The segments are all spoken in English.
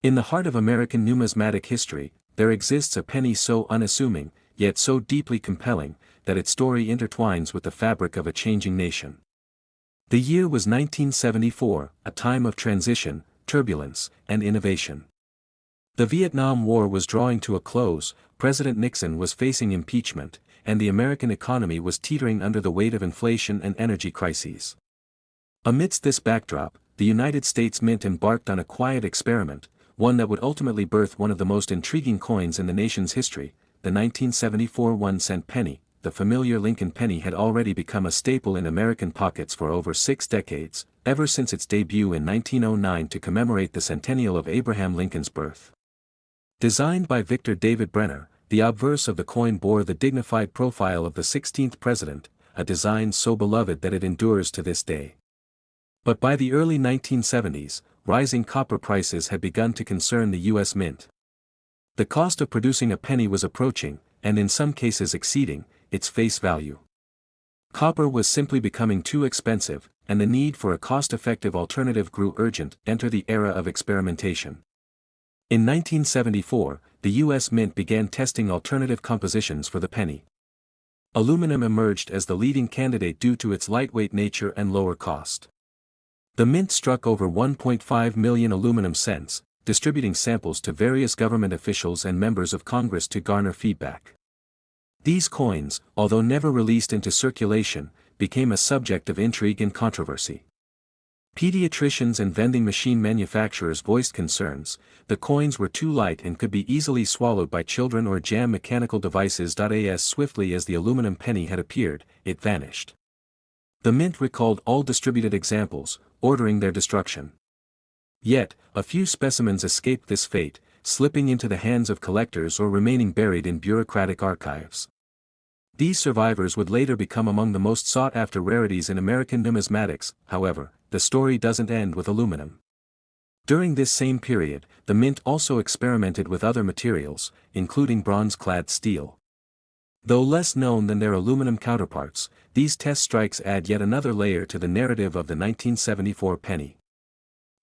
In the heart of American numismatic history, there exists a penny so unassuming, yet so deeply compelling, that its story intertwines with the fabric of a changing nation. The year was 1974, a time of transition, turbulence, and innovation. The Vietnam War was drawing to a close, President Nixon was facing impeachment, and the American economy was teetering under the weight of inflation and energy crises. Amidst this backdrop, the United States Mint embarked on a quiet experiment, one that would ultimately birth one of the most intriguing coins in the nation's history, the 1974 1-cent penny. The familiar Lincoln penny had already become a staple in American pockets for over 6 decades, ever since its debut in 1909 to commemorate the centennial of Abraham Lincoln's birth. Designed by Victor David Brenner, the obverse of the coin bore the dignified profile of the 16th president, a design so beloved that it endures to this day. But by the early 1970s, rising copper prices had begun to concern the U.S. Mint. The cost of producing a penny was approaching, and in some cases exceeding, its face value. Copper was simply becoming too expensive, and the need for a cost-effective alternative grew urgent. Enter the era of experimentation. In 1974, the U.S. Mint began testing alternative compositions for the penny. Aluminum emerged as the leading candidate due to its lightweight nature and lower cost. The Mint struck over 1.5 million aluminum cents, distributing samples to various government officials and members of Congress to garner feedback. These coins, although never released into circulation, became a subject of intrigue and controversy. Pediatricians and vending machine manufacturers voiced concerns. The coins were too light and could be easily swallowed by children or jam mechanical devices. As swiftly as the aluminum penny had appeared, it vanished. The Mint recalled all distributed examples, ordering their destruction. Yet, a few specimens escaped this fate, slipping into the hands of collectors or remaining buried in bureaucratic archives. These survivors would later become among the most sought-after rarities in American numismatics. However, the story doesn't end with aluminum. During this same period, the Mint also experimented with other materials, including bronze-clad steel. Though less known than their aluminum counterparts, these test strikes add yet another layer to the narrative of the 1974 penny.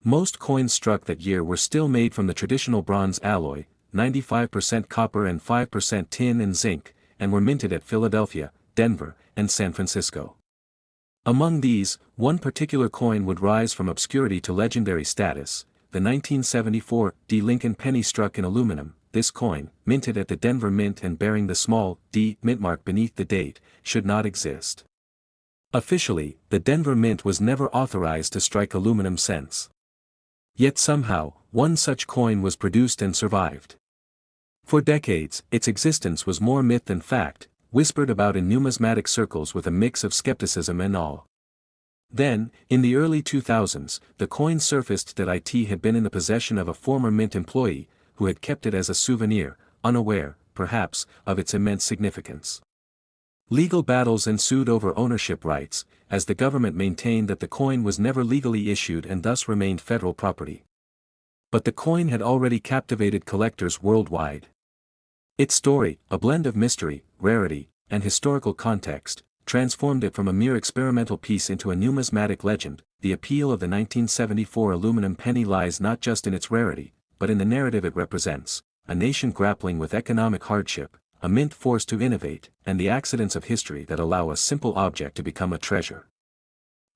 Most coins struck that year were still made from the traditional bronze alloy, 95% copper and 5% tin and zinc, and were minted at Philadelphia, Denver, and San Francisco. Among these, one particular coin would rise from obscurity to legendary status, the 1974 D. Lincoln penny struck in aluminum. This coin, minted at the Denver Mint and bearing the small D mint mark beneath the date, should not exist. Officially, the Denver Mint was never authorized to strike aluminum cents. Yet somehow, one such coin was produced and survived. For decades, its existence was more myth than fact, whispered about in numismatic circles with a mix of skepticism and awe. Then, in the early 2000s, the coin surfaced that it had been in the possession of a former Mint employee, who had kept it as a souvenir, unaware, perhaps, of its immense significance. Legal battles ensued over ownership rights, as the government maintained that the coin was never legally issued and thus remained federal property. But the coin had already captivated collectors worldwide. Its story, a blend of mystery, rarity, and historical context, transformed it from a mere experimental piece into a numismatic legend. The appeal of the 1974 aluminum penny lies not just in its rarity, but in the narrative it represents: a nation grappling with economic hardship, a mint forced to innovate, and the accidents of history that allow a simple object to become a treasure.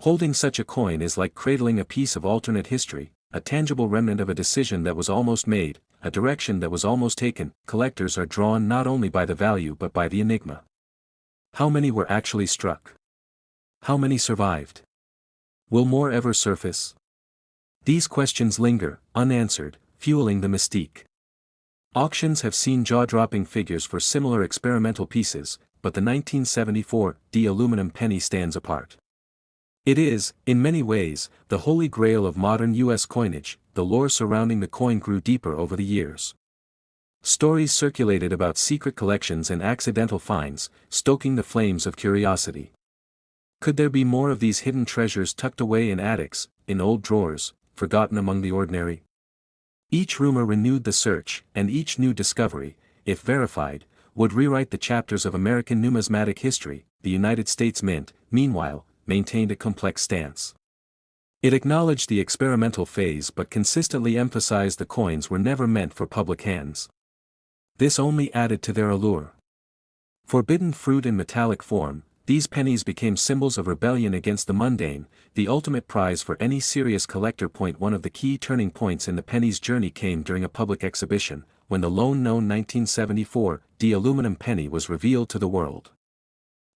Holding such a coin is like cradling a piece of alternate history, a tangible remnant of a decision that was almost made, a direction that was almost taken. Collectors are drawn not only by the value but by the enigma. How many were actually struck? How many survived? Will more ever surface? These questions linger, unanswered, fueling the mystique. Auctions have seen jaw-dropping figures for similar experimental pieces, but the 1974 D aluminum penny stands apart. It is, in many ways, the holy grail of modern U.S. coinage. The lore surrounding the coin grew deeper over the years. Stories circulated about secret collections and accidental finds, stoking the flames of curiosity. Could there be more of these hidden treasures tucked away in attics, in old drawers, forgotten among the ordinary? Each rumor renewed the search, and each new discovery, if verified, would rewrite the chapters of American numismatic history. The United States Mint, meanwhile, maintained a complex stance. It acknowledged the experimental phase but consistently emphasized the coins were never meant for public hands. This only added to their allure. Forbidden fruit in metallic form, these pennies became symbols of rebellion against the mundane, the ultimate prize for any serious collector. One of the key turning points in the penny's journey came during a public exhibition, when the lone known 1974 D aluminum penny was revealed to the world.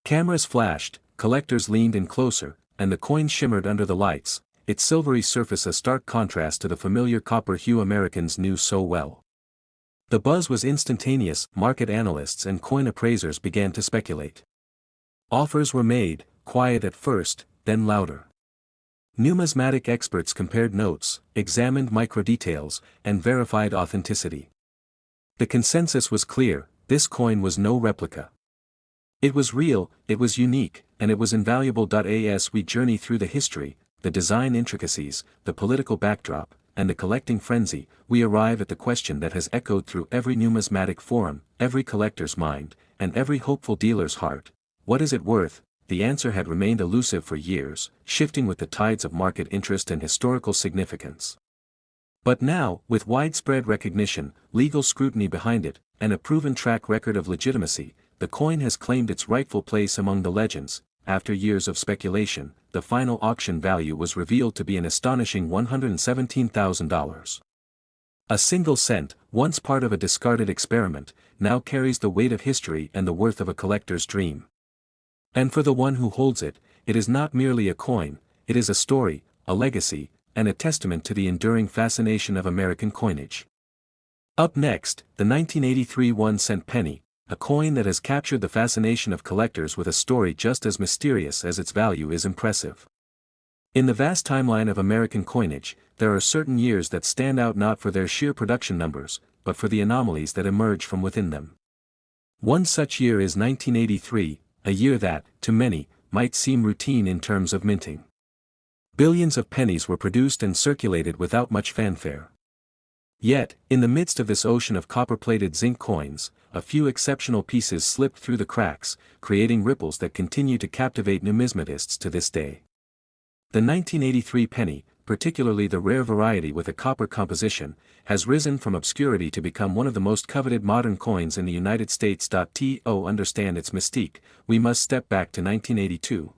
Cameras flashed, collectors leaned in closer, and the coin shimmered under the lights, its silvery surface a stark contrast to the familiar copper hue Americans knew so well. The buzz was instantaneous. Market analysts and coin appraisers began to speculate. Offers were made, quiet at first, then louder. Numismatic experts compared notes, examined microdetails, and verified authenticity. The consensus was clear: this coin was no replica. It was real, it was unique, and it was invaluable. As we journey through the history, the design intricacies, the political backdrop, and the collecting frenzy, we arrive at the question that has echoed through every numismatic forum, every collector's mind, and every hopeful dealer's heart: what is it worth? The answer had remained elusive for years, shifting with the tides of market interest and historical significance. But now, with widespread recognition, legal scrutiny behind it, and a proven track record of legitimacy, the coin has claimed its rightful place among the legends. After years of speculation, the final auction value was revealed to be an astonishing $117,000. A single cent, once part of a discarded experiment, now carries the weight of history and the worth of a collector's dream. And for the one who holds it, it is not merely a coin, it is a story, a legacy, and a testament to the enduring fascination of American coinage. Up next, the 1983 1-cent penny, a coin that has captured the fascination of collectors with a story just as mysterious as its value is impressive. In the vast timeline of American coinage, there are certain years that stand out not for their sheer production numbers, but for the anomalies that emerge from within them. One such year is 1983, a year that, to many, might seem routine in terms of minting. Billions of pennies were produced and circulated without much fanfare. Yet, in the midst of this ocean of copper-plated zinc coins, a few exceptional pieces slipped through the cracks, creating ripples that continue to captivate numismatists to this day. The 1983 penny, particularly the rare variety with a copper composition, has risen from obscurity to become one of the most coveted modern coins in the United States. To understand its mystique, we must step back to 1982.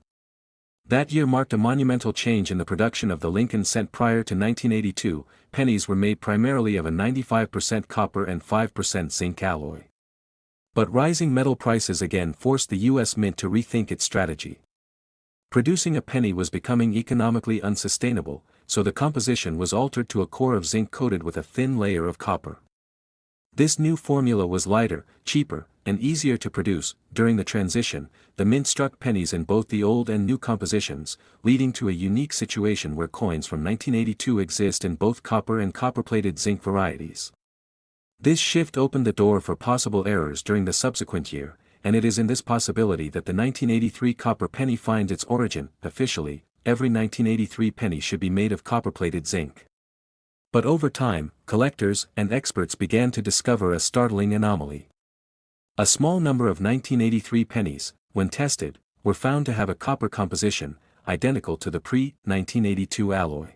That year marked a monumental change in the production of the Lincoln cent. Prior to 1982, pennies were made primarily of a 95% copper and 5% zinc alloy. But rising metal prices again forced the U.S. Mint to rethink its strategy. Producing a penny was becoming economically unsustainable, so the composition was altered to a core of zinc coated with a thin layer of copper. This new formula was lighter, cheaper, and easier to produce. During the transition, the mint struck pennies in both the old and new compositions, leading to a unique situation where coins from 1982 exist in both copper and copper-plated zinc varieties. This shift opened the door for possible errors during the subsequent year, and it is in this possibility that the 1983 copper penny finds its origin. Officially, every 1983 penny should be made of copper-plated zinc. But over time, collectors and experts began to discover a startling anomaly. A small number of 1983 pennies, when tested, were found to have a copper composition, identical to the pre-1982 alloy.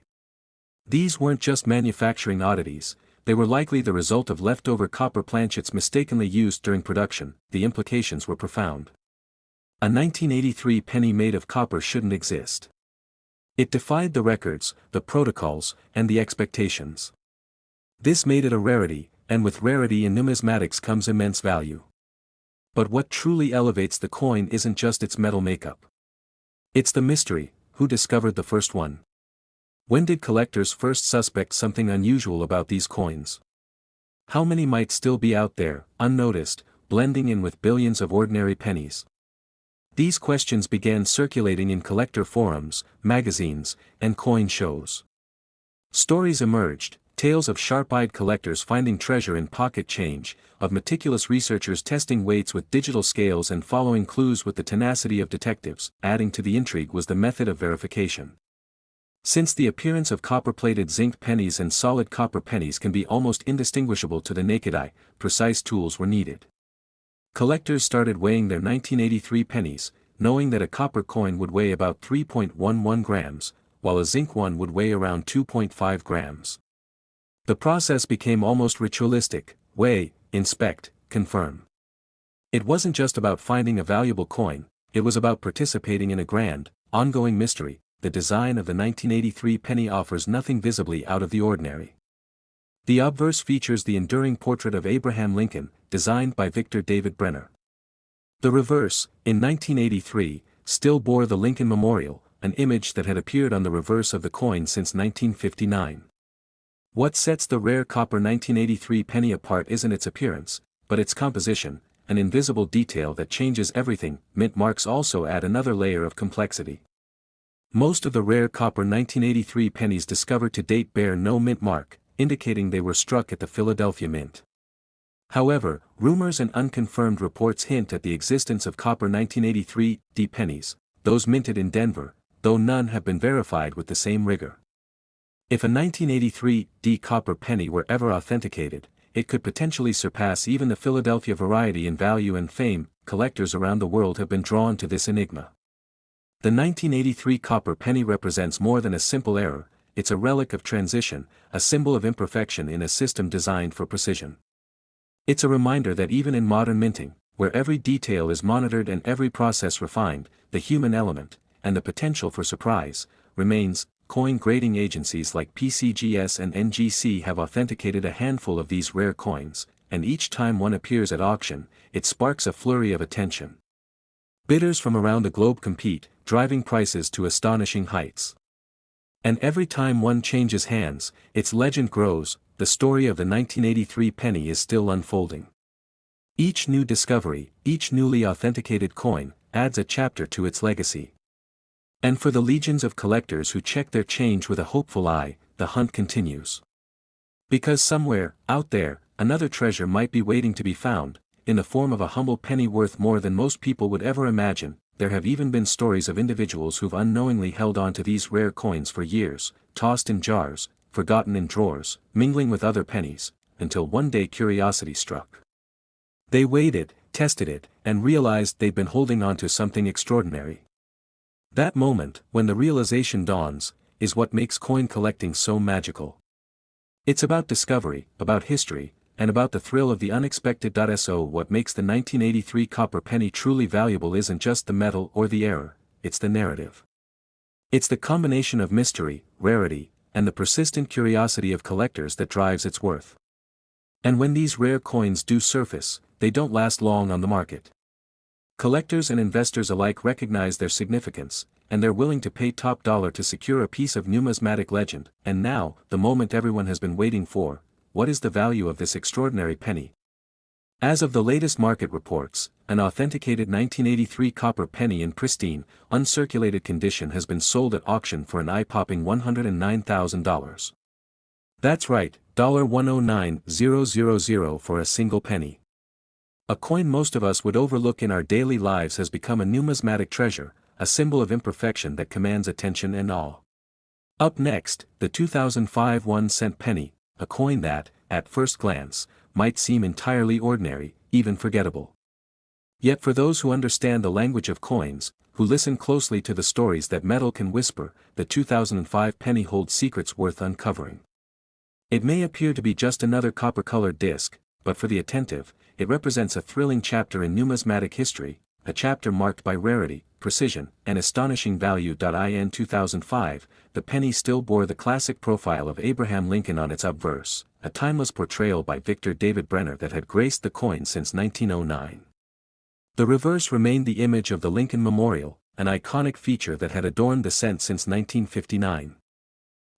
These weren't just manufacturing oddities, they were likely the result of leftover copper planchets mistakenly used during production. The implications were profound. A 1983 penny made of copper shouldn't exist. It defied the records, the protocols, and the expectations. This made it a rarity, and with rarity in numismatics comes immense value. But what truly elevates the coin isn't just its metal makeup. It's the mystery: who discovered the first one? When did collectors first suspect something unusual about these coins? How many might still be out there, unnoticed, blending in with billions of ordinary pennies? These questions began circulating in collector forums, magazines, and coin shows. Stories emerged, tales of sharp-eyed collectors finding treasure in pocket change, of meticulous researchers testing weights with digital scales and following clues with the tenacity of detectives. Adding to the intrigue was the method of verification. Since the appearance of copper-plated zinc pennies and solid copper pennies can be almost indistinguishable to the naked eye, precise tools were needed. Collectors started weighing their 1983 pennies, knowing that a copper coin would weigh about 3.11 grams, while a zinc one would weigh around 2.5 grams. The process became almost ritualistic: weigh, inspect, confirm. It wasn't just about finding a valuable coin, it was about participating in a grand, ongoing mystery. The design of the 1983 penny offers nothing visibly out of the ordinary. The obverse features the enduring portrait of Abraham Lincoln, designed by Victor David Brenner. The reverse, in 1983, still bore the Lincoln Memorial, an image that had appeared on the reverse of the coin since 1959. What sets the rare copper 1983 penny apart isn't its appearance, but its composition, an invisible detail that changes everything. Mint marks also add another layer of complexity. Most of the rare copper 1983 pennies discovered to date bear no mint mark, indicating they were struck at the Philadelphia Mint. However, rumors and unconfirmed reports hint at the existence of copper 1983 pennies, those minted in Denver, though none have been verified with the same rigor. If a 1983 copper penny were ever authenticated, it could potentially surpass even the Philadelphia variety in value and fame. Collectors around the world have been drawn to this enigma. The 1983 copper penny represents more than a simple error, it's a relic of transition, a symbol of imperfection in a system designed for precision. It's a reminder that even in modern minting, where every detail is monitored and every process refined, the human element, and the potential for surprise, remains. Coin grading agencies like PCGS and NGC have authenticated a handful of these rare coins, and each time one appears at auction, it sparks a flurry of attention. Bidders from around the globe compete, driving prices to astonishing heights. And every time one changes hands, its legend grows. The story of the 1983 penny is still unfolding. Each new discovery, each newly authenticated coin, adds a chapter to its legacy. And for the legions of collectors who check their change with a hopeful eye, the hunt continues. Because somewhere, out there, another treasure might be waiting to be found, in the form of a humble penny worth more than most people would ever imagine. There have even been stories of individuals who've unknowingly held on to these rare coins for years, tossed in jars, forgotten in drawers, mingling with other pennies, until one day curiosity struck. They weighed it, tested it, and realized they'd been holding on to something extraordinary. That moment, when the realization dawns, is what makes coin collecting so magical. It's about discovery, about history, and about the thrill of the unexpected. So what makes the 1983 copper penny truly valuable isn't just the metal or the error, it's the narrative. It's the combination of mystery, rarity, and the persistent curiosity of collectors that drives its worth. And when these rare coins do surface, they don't last long on the market. Collectors and investors alike recognize their significance, and they're willing to pay top dollar to secure a piece of numismatic legend. And now, the moment everyone has been waiting for: what is the value of this extraordinary penny? As of the latest market reports, an authenticated 1983 copper penny in pristine, uncirculated condition has been sold at auction for an eye-popping $109,000. That's right, $109,000 for a single penny. A coin most of us would overlook in our daily lives has become a numismatic treasure, a symbol of imperfection that commands attention and awe. Up next, the 2005 1-cent penny, a coin that, at first glance, might seem entirely ordinary, even forgettable. Yet for those who understand the language of coins, who listen closely to the stories that metal can whisper, the 2005 penny holds secrets worth uncovering. It may appear to be just another copper-colored disc, but for the attentive, it represents a thrilling chapter in numismatic history, a chapter marked by rarity, precision, and astonishing value. In 2005, the penny still bore the classic profile of Abraham Lincoln on its obverse, a timeless portrayal by Victor David Brenner that had graced the coin since 1909. The reverse remained the image of the Lincoln Memorial, an iconic feature that had adorned the cent since 1959.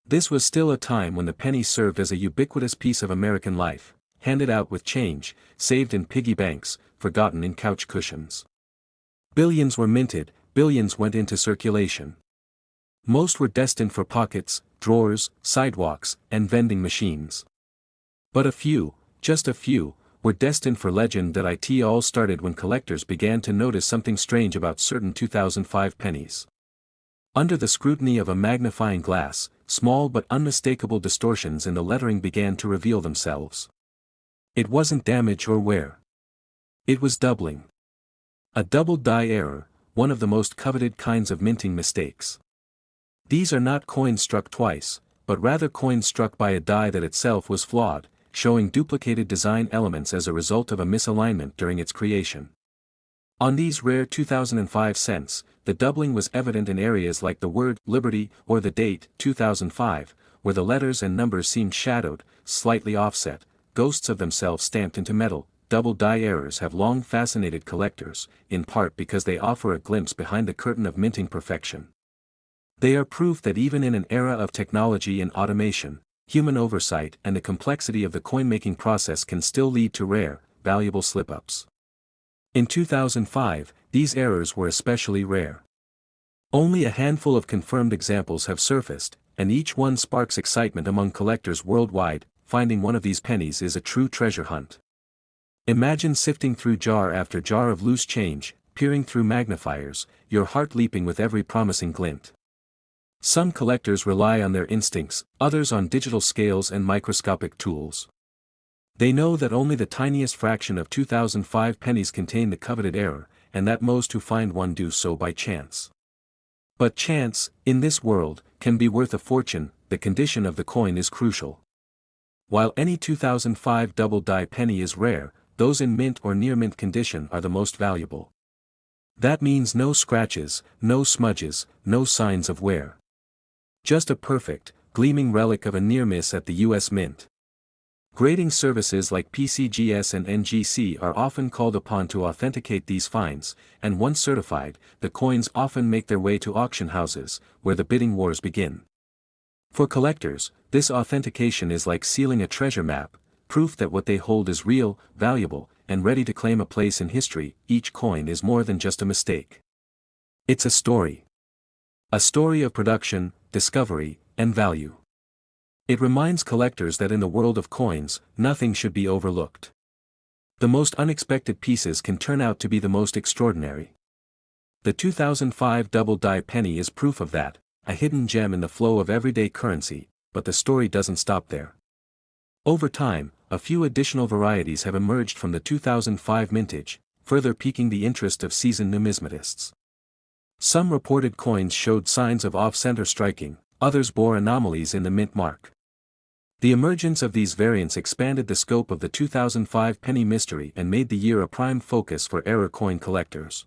This was still a time when the penny served as a ubiquitous piece of American life, handed out with change, saved in piggy banks, forgotten in couch cushions. Billions were minted, billions went into circulation. Most were destined for pockets, drawers, sidewalks, and vending machines. But a few, just a few, were destined for legend. It all started when collectors began to notice something strange about certain 2005 pennies. Under the scrutiny of a magnifying glass, small but unmistakable distortions in the lettering began to reveal themselves. It wasn't damage or wear. It was doubling. A double die error, one of the most coveted kinds of minting mistakes. These are not coins struck twice, but rather coins struck by a die that itself was flawed, showing duplicated design elements as a result of a misalignment during its creation. On these rare 2005 cents, the doubling was evident in areas like the word Liberty or the date 2005, where the letters and numbers seemed shadowed, slightly offset, ghosts of themselves stamped into metal. Double die errors have long fascinated collectors, in part because they offer a glimpse behind the curtain of minting perfection. They are proof that even in an era of technology and automation, human oversight and the complexity of the coin-making process can still lead to rare, valuable slip-ups. In 2005, these errors were especially rare. Only a handful of confirmed examples have surfaced, and each one sparks excitement among collectors worldwide. Finding one of these pennies is a true treasure hunt. Imagine sifting through jar after jar of loose change, peering through magnifiers, your heart leaping with every promising glint. Some collectors rely on their instincts, others on digital scales and microscopic tools. They know that only the tiniest fraction of 2005 pennies contain the coveted error, and that most who find one do so by chance. But chance, in this world, can be worth a fortune. The condition of the coin is crucial. While any 2005 double die penny is rare, those in mint or near mint condition are the most valuable. That means no scratches, no smudges, no signs of wear. Just a perfect, gleaming relic of a near miss at the US Mint. Grading services like PCGS and NGC are often called upon to authenticate these finds, and once certified, the coins often make their way to auction houses, where the bidding wars begin. For collectors, this authentication is like sealing a treasure map, proof that what they hold is real, valuable, and ready to claim a place in history. Each coin is more than just a mistake. It's a story. A story of production, discovery, and value. It reminds collectors that in the world of coins, nothing should be overlooked. The most unexpected pieces can turn out to be the most extraordinary. The 2005 double die penny is proof of that, a hidden gem in the flow of everyday currency, but the story doesn't stop there. Over time, a few additional varieties have emerged from the 2005 mintage, further piquing the interest of seasoned numismatists. Some reported coins showed signs of off-center striking, others bore anomalies in the mint mark. The emergence of these variants expanded the scope of the 2005 penny mystery and made the year a prime focus for error coin collectors.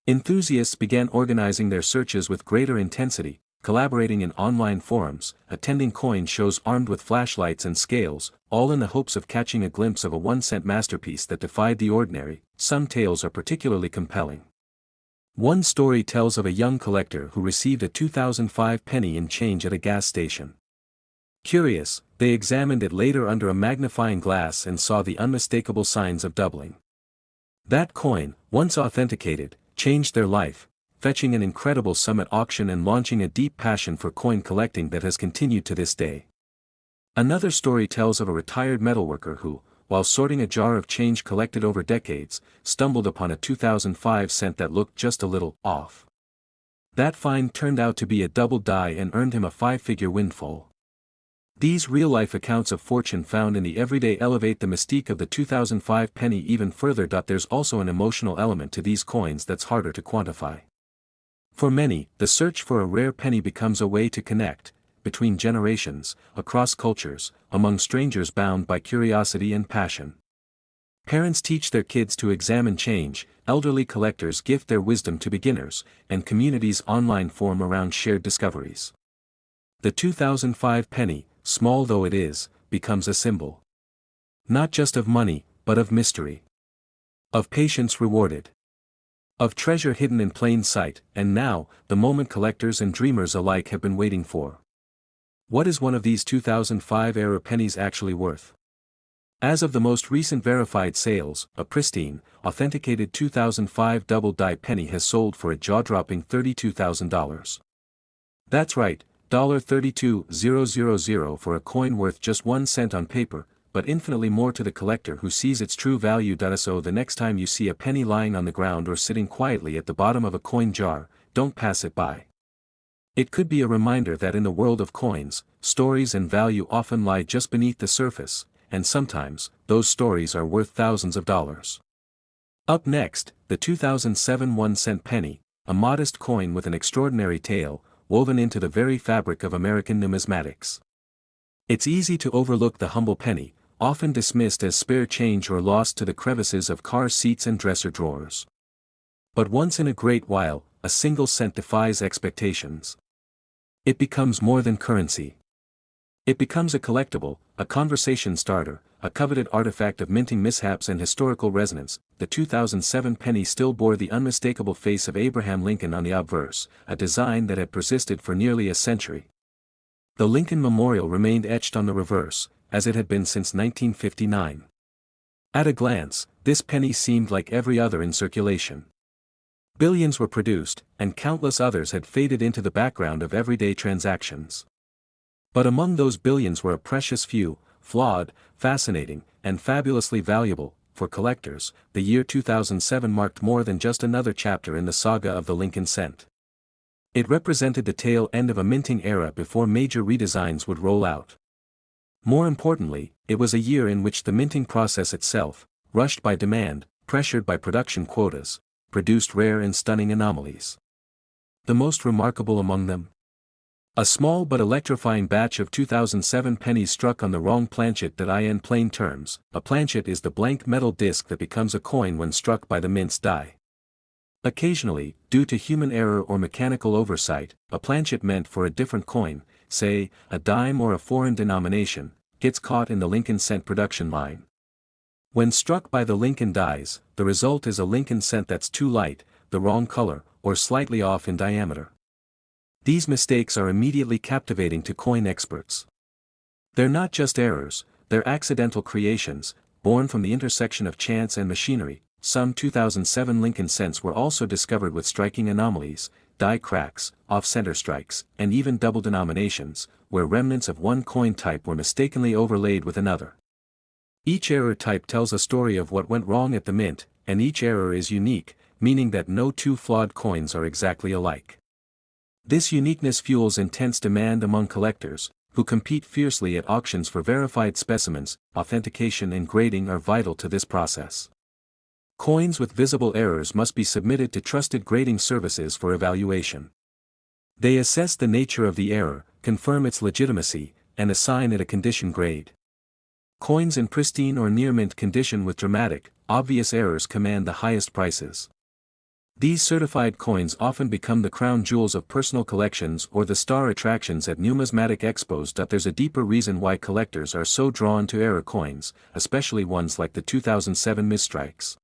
Enthusiasts began organizing their searches with greater intensity, collaborating in online forums, attending coin shows armed with flashlights and scales, all in the hopes of catching a glimpse of a 1-cent masterpiece that defied the ordinary. Some tales are particularly compelling. One story tells of a young collector who received a 2005 penny in change at a gas station. Curious, they examined it later under a magnifying glass and saw the unmistakable signs of doubling. That coin, once authenticated, changed their life, fetching an incredible sum at auction and launching a deep passion for coin collecting that has continued to this day. Another story tells of a retired metalworker who, while sorting a jar of change collected over decades, stumbled upon a 2005 cent that looked just a little off. That find turned out to be a double die and earned him a 5-figure windfall. These real-life accounts of fortune found in the everyday elevate the mystique of the 2005 penny even further. There's also an emotional element to these coins that's harder to quantify. For many, the search for a rare penny becomes a way to connect, between generations, across cultures, among strangers bound by curiosity and passion. Parents teach their kids to examine change, elderly collectors gift their wisdom to beginners, and communities online form around shared discoveries. The 2005 penny, small though it is, becomes a symbol. Not just of money, but of mystery. Of patience rewarded. Of treasure hidden in plain sight, and now, the moment collectors and dreamers alike have been waiting for. What is one of these 2005 era pennies actually worth? As of the most recent verified sales, a pristine, authenticated 2005 double die penny has sold for a jaw-dropping $32,000. That's right, $32,000 for a coin worth just 1 cent on paper, but infinitely more to the collector who sees its true value. So the next time you see a penny lying on the ground or sitting quietly at the bottom of a coin jar, don't pass it by. It could be a reminder that in the world of coins, stories and value often lie just beneath the surface, and sometimes, those stories are worth thousands of dollars. Up next, the 2007 1-cent penny, a modest coin with an extraordinary tale, woven into the very fabric of American numismatics. It's easy to overlook the humble penny, often dismissed as spare change or lost to the crevices of car seats and dresser drawers. But once in a great while, a single cent defies expectations. It becomes more than currency. It becomes a collectible, a conversation starter, a coveted artifact of minting mishaps and historical resonance. The 2007 penny still bore the unmistakable face of Abraham Lincoln on the obverse, a design that had persisted for nearly a century. The Lincoln Memorial remained etched on the reverse, as it had been since 1959. At a glance, this penny seemed like every other in circulation. Billions were produced, and countless others had faded into the background of everyday transactions. But among those billions were a precious few, flawed, fascinating, and fabulously valuable. For collectors, the year 2007 marked more than just another chapter in the saga of the Lincoln cent. It represented the tail end of a minting era before major redesigns would roll out. More importantly, it was a year in which the minting process itself, rushed by demand, pressured by production quotas, produced rare and stunning anomalies. The most remarkable among them? A small but electrifying batch of 2007 pennies struck on the wrong planchet. In plain terms, a planchet is the blank metal disc that becomes a coin when struck by the mint's die. Occasionally, due to human error or mechanical oversight, a planchet meant for a different coin, say, a dime or a foreign denomination, gets caught in the Lincoln cent production line. When struck by the Lincoln dies, the result is a Lincoln cent that's too light, the wrong color, or slightly off in diameter. These mistakes are immediately captivating to coin experts. They're not just errors, they're accidental creations, born from the intersection of chance and machinery. Some 2007 Lincoln cents were also discovered with striking anomalies, die cracks, off-center strikes, and even double denominations, where remnants of one coin type were mistakenly overlaid with another. Each error type tells a story of what went wrong at the mint, and each error is unique, meaning that no two flawed coins are exactly alike. This uniqueness fuels intense demand among collectors, who compete fiercely at auctions for verified specimens. Authentication and grading are vital to this process. Coins with visible errors must be submitted to trusted grading services for evaluation. They assess the nature of the error, confirm its legitimacy, and assign it a condition grade. Coins in pristine or near-mint condition with dramatic, obvious errors command the highest prices. These certified coins often become the crown jewels of personal collections or the star attractions at numismatic expos. There's a deeper reason why collectors are so drawn to error coins, especially ones like the 2007 misstrikes.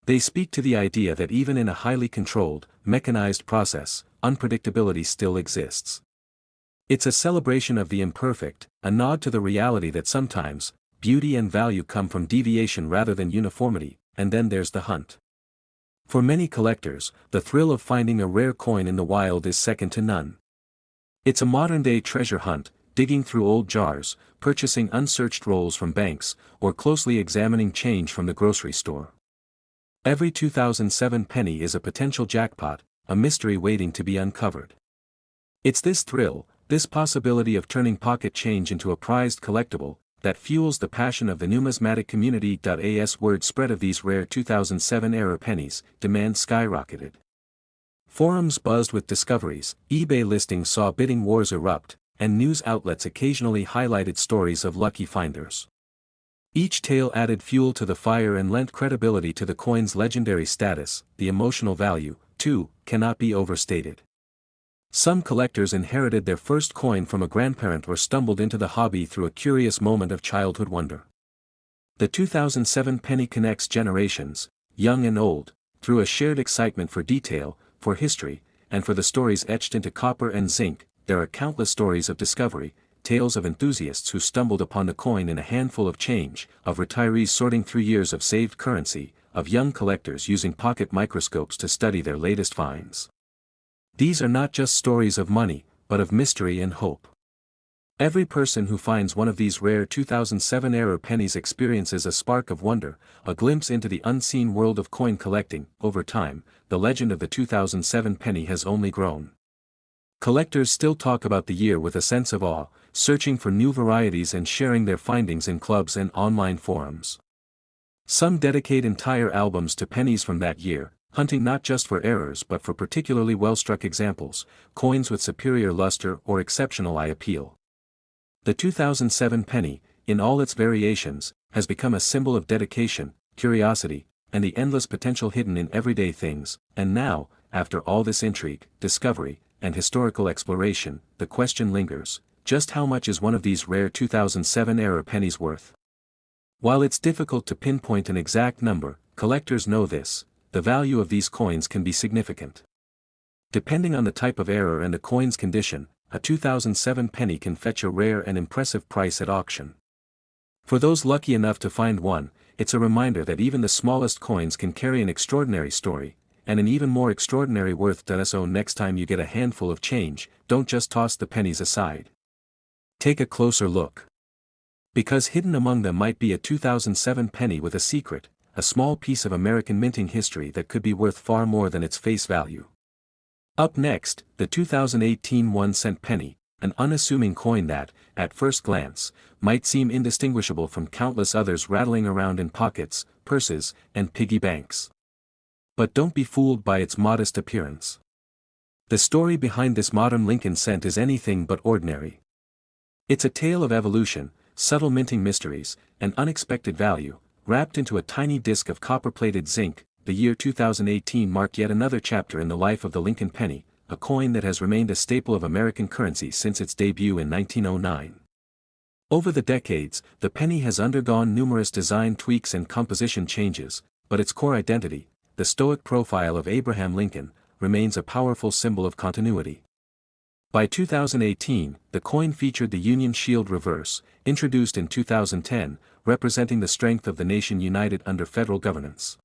They speak to the idea that even in a highly controlled, mechanized process, unpredictability still exists. It's a celebration of the imperfect, a nod to the reality that sometimes, beauty and value come from deviation rather than uniformity. And then there's the hunt. For many collectors, the thrill of finding a rare coin in the wild is second to none. It's a modern-day treasure hunt, digging through old jars, purchasing unsearched rolls from banks, or closely examining change from the grocery store. Every 2007 penny is a potential jackpot, a mystery waiting to be uncovered. It's this thrill, this possibility of turning pocket change into a prized collectible, that fuels the passion of the numismatic community. As word spread of these rare 2007 era pennies, demand skyrocketed. Forums buzzed with discoveries, eBay listings saw bidding wars erupt, and news outlets occasionally highlighted stories of lucky finders. Each tale added fuel to the fire and lent credibility to the coin's legendary status. The emotional value, too, cannot be overstated. Some collectors inherited their first coin from a grandparent or stumbled into the hobby through a curious moment of childhood wonder. The 2007 penny connects generations, young and old, through a shared excitement for detail, for history, and for the stories etched into copper and zinc. There are countless stories of discovery, tales of enthusiasts who stumbled upon the coin in a handful of change, of retirees sorting through years of saved currency, of young collectors using pocket microscopes to study their latest finds. These are not just stories of money, but of mystery and hope. Every person who finds one of these rare 2007 era pennies experiences a spark of wonder, a glimpse into the unseen world of coin collecting. Over time, the legend of the 2007 penny has only grown. Collectors still talk about the year with a sense of awe, searching for new varieties and sharing their findings in clubs and online forums. Some dedicate entire albums to pennies from that year, hunting not just for errors but for particularly well-struck examples, coins with superior luster or exceptional eye appeal. The 2007 penny, in all its variations, has become a symbol of dedication, curiosity, and the endless potential hidden in everyday things, and now, after all this intrigue, discovery, and historical exploration, the question lingers, just how much is one of these rare 2007-era pennies worth? While it's difficult to pinpoint an exact number, collectors know this: the value of these coins can be significant. Depending on the type of error and the coin's condition, a 2007 penny can fetch a rare and impressive price at auction. For those lucky enough to find one, it's a reminder that even the smallest coins can carry an extraordinary story, and an even more extraordinary worth. So next time you get a handful of change, don't just toss the pennies aside. Take a closer look. Because hidden among them might be a 2007 penny with a secret, a small piece of American minting history that could be worth far more than its face value. Up next, the 2018 1-cent penny, an unassuming coin that, at first glance, might seem indistinguishable from countless others rattling around in pockets, purses, and piggy banks. But don't be fooled by its modest appearance. The story behind this modern Lincoln cent is anything but ordinary. It's a tale of evolution, subtle minting mysteries, and unexpected value, wrapped into a tiny disc of copper-plated zinc. The year 2018 marked yet another chapter in the life of the Lincoln penny, a coin that has remained a staple of American currency since its debut in 1909. Over the decades, the penny has undergone numerous design tweaks and composition changes, but its core identity, the stoic profile of Abraham Lincoln, remains a powerful symbol of continuity. By 2018, the coin featured the Union Shield reverse, introduced in 2010, representing the strength of the nation united under federal governance.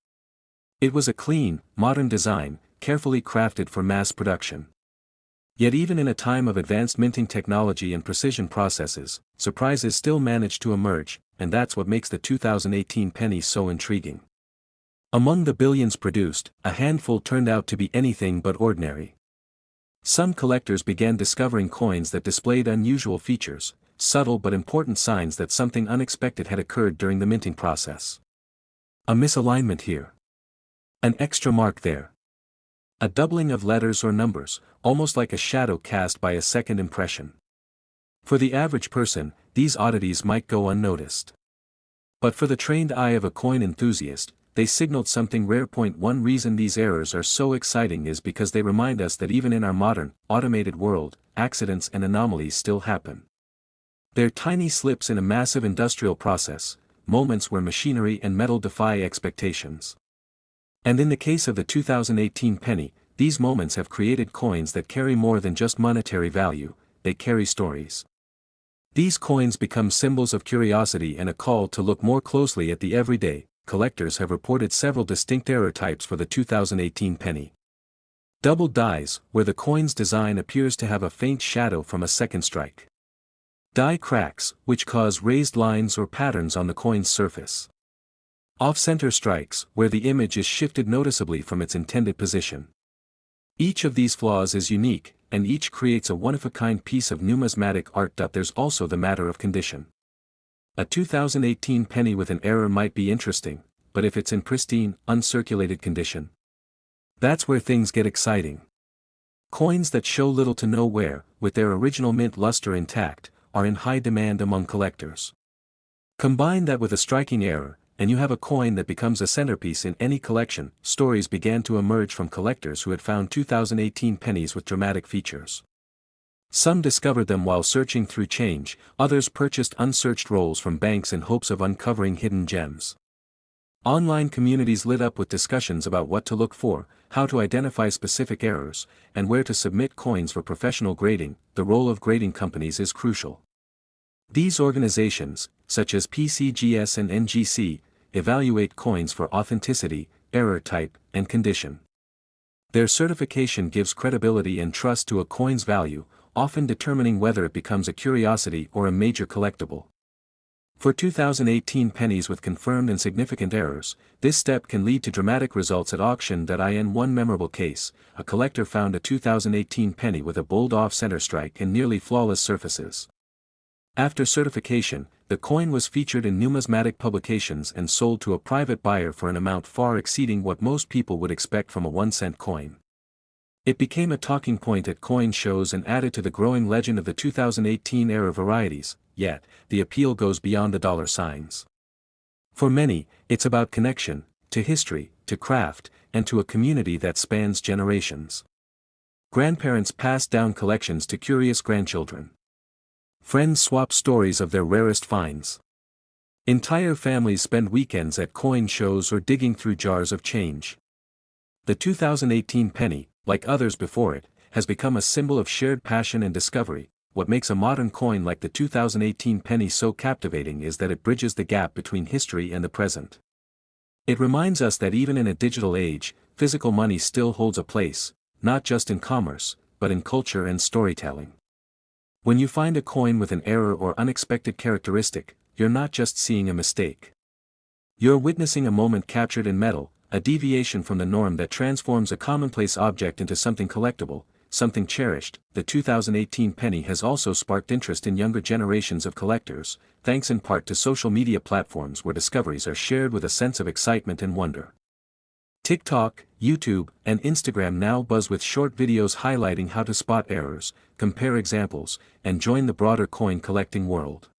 It was a clean, modern design, carefully crafted for mass production. Yet even in a time of advanced minting technology and precision processes, surprises still manage to emerge, and that's what makes the 2018 penny so intriguing. Among the billions produced, a handful turned out to be anything but ordinary. Some collectors began discovering coins that displayed unusual features, subtle but important signs that something unexpected had occurred during the minting process. A misalignment here. An extra mark there. A doubling of letters or numbers, almost like a shadow cast by a second impression. For the average person, these oddities might go unnoticed. But for the trained eye of a coin enthusiast, they signaled something rare. One reason these errors are so exciting is because they remind us that even in our modern, automated world, accidents and anomalies still happen. They're tiny slips in a massive industrial process, moments where machinery and metal defy expectations. And in the case of the 2018 penny, these moments have created coins that carry more than just monetary value, they carry stories. These coins become symbols of curiosity and a call to look more closely at the everyday. Collectors have reported several distinct error types for the 2018 penny. Double dies, where the coin's design appears to have a faint shadow from a second strike. Die cracks, which cause raised lines or patterns on the coin's surface. Off-center strikes, where the image is shifted noticeably from its intended position. Each of these flaws is unique, and each creates a one-of-a-kind piece of numismatic art. There's also the matter of condition. A 2018 penny with an error might be interesting, but if it's in pristine, uncirculated condition, that's where things get exciting. Coins that show little to no wear, with their original mint luster intact, are in high demand among collectors. Combine that with a striking error, and you have a coin that becomes a centerpiece in any collection. Stories began to emerge from collectors who had found 2018 pennies with dramatic features. Some discovered them while searching through change, others purchased unsearched rolls from banks in hopes of uncovering hidden gems. Online communities lit up with discussions about what to look for, how to identify specific errors, and where to submit coins for professional grading. The role of grading companies is crucial. These organizations, such as PCGS and NGC, evaluate coins for authenticity, error type, and condition. Their certification gives credibility and trust to a coin's value, often determining whether it becomes a curiosity or a major collectible. For 2018 pennies with confirmed and significant errors, this step can lead to dramatic results at auction. In one memorable case, a collector found a 2018 penny with a bold off-center strike and nearly flawless surfaces. After certification, the coin was featured in numismatic publications and sold to a private buyer for an amount far exceeding what most people would expect from a 1-cent coin. It became a talking point at coin shows and added to the growing legend of the 2018 era varieties, yet, the appeal goes beyond the dollar signs. For many, it's about connection, to history, to craft, and to a community that spans generations. Grandparents pass down collections to curious grandchildren. Friends swap stories of their rarest finds. Entire families spend weekends at coin shows or digging through jars of change. The 2018 penny, like others before it, has become a symbol of shared passion and discovery. What makes a modern coin like the 2018 penny so captivating is that it bridges the gap between history and the present. It reminds us that even in a digital age, physical money still holds a place, not just in commerce, but in culture and storytelling. When you find a coin with an error or unexpected characteristic, you're not just seeing a mistake. You're witnessing a moment captured in metal, a deviation from the norm that transforms a commonplace object into something collectible, something cherished. The 2018 penny has also sparked interest in younger generations of collectors, thanks in part to social media platforms where discoveries are shared with a sense of excitement and wonder. TikTok, YouTube, and Instagram now buzz with short videos highlighting how to spot errors, compare examples, and join the broader coin collecting world.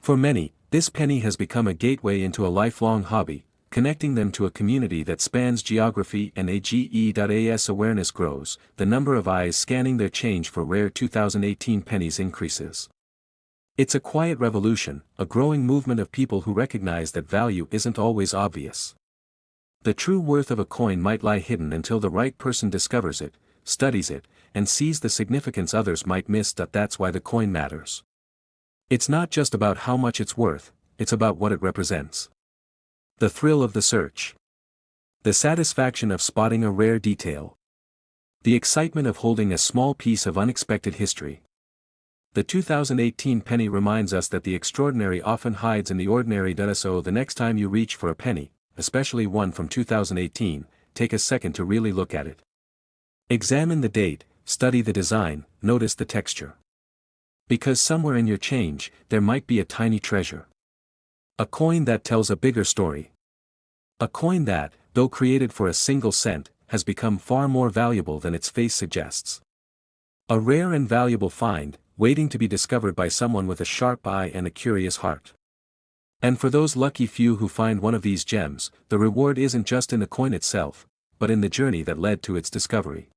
For many, this penny has become a gateway into a lifelong hobby, connecting them to a community that spans geography and as awareness grows, the number of eyes scanning their change for rare 2018 pennies increases. It's a quiet revolution, a growing movement of people who recognize that value isn't always obvious. The true worth of a coin might lie hidden until the right person discovers it, studies it, and sees the significance others might miss. That's why the coin matters. It's not just about how much it's worth, it's about what it represents. The thrill of the search. The satisfaction of spotting a rare detail. The excitement of holding a small piece of unexpected history. The 2018 penny reminds us that the extraordinary often hides in the ordinary. So the next time you reach for a penny, especially one from 2018, take a second to really look at it. Examine the date, study the design, notice the texture. Because somewhere in your change, there might be a tiny treasure. A coin that tells a bigger story. A coin that, though created for a single cent, has become far more valuable than its face suggests. A rare and valuable find, waiting to be discovered by someone with a sharp eye and a curious heart. And for those lucky few who find one of these gems, the reward isn't just in the coin itself, but in the journey that led to its discovery.